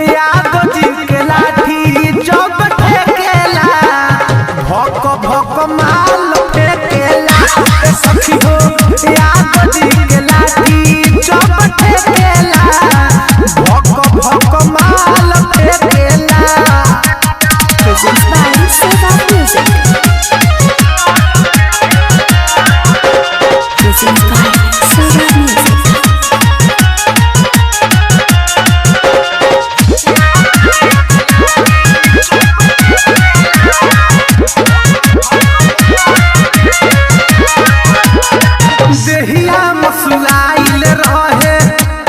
यादव जी के लाठी जब ठेकेला भक भक माल फेकेला सखी हो। यादव जी के लाठी जब ठेकेला भक भक माल फेकेला। Presents by Seva Music. Presents by Seva Music. देहिया मसुलाइल रहे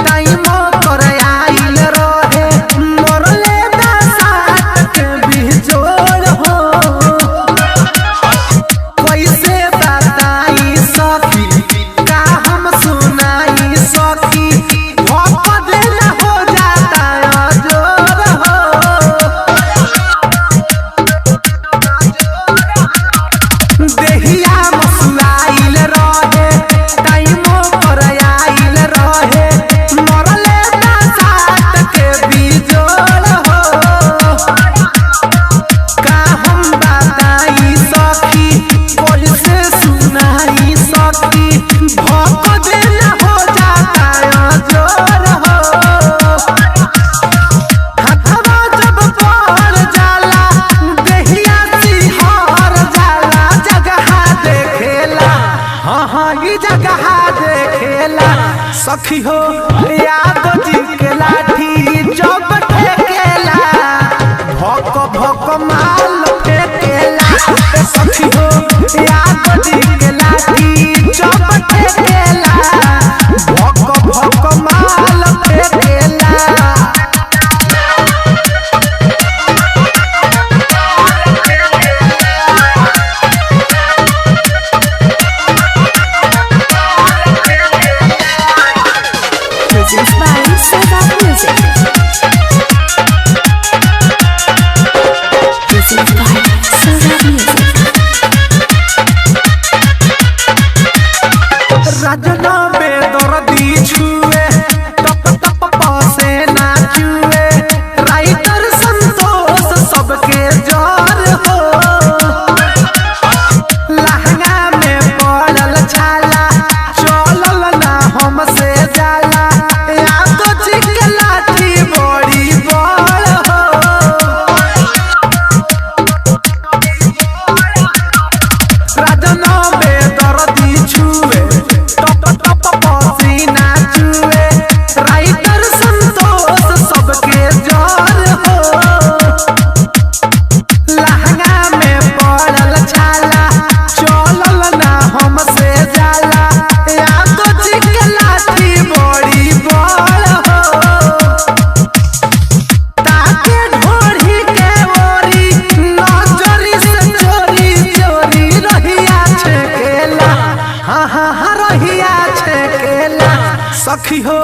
टाइम पर आइल रहे मोरले दासात के बिजोड़ हो। कैसे बताई सखी का हम सुनाई सखी भपद न हो जाता अजोर हो। देहिया मसुलाइल रहे टाइम पर आइल रहे मरले दासात के बिजोड़ हो। का हम बताई सखी कैसे सुनाई सखी भपद न हो जाता अजोर हो। हथवा जब पड़ जाला देहिया सिहर जाला जगह देखेला हाँ हाँ ये जगह देखेला सखी हो। यादव जी के लाठी जब ठेकेला भक भक माल फेकेला सखी हो। यादव जी के लाठी जब ठेकेला भक भक माल फेकेला। Presents by Seva Music. Presents by Seva Music. राजना बेदर्दी छुए टप टप पासे ना छुए राइटर संतोष सबके जर हो। लहंगा में पड़ल छाला चलल ना हमसे जाला यादव जी के लाठी बड़ी बड़ हो। राजना बेदर्दी छुए टप टप पसीना छुए राइटर संतोष सबके जर हो। लहंगा में पड़ल छाला चलल ना हमसे जाला यादव जी के लाठी बड़ी बड़ हो। ताके ढोढ़ी के ओरी नजरी से चोरी चोरी रहिया छेकेला हाँ हाँ हाँ रहिया छेकेला सखी हो।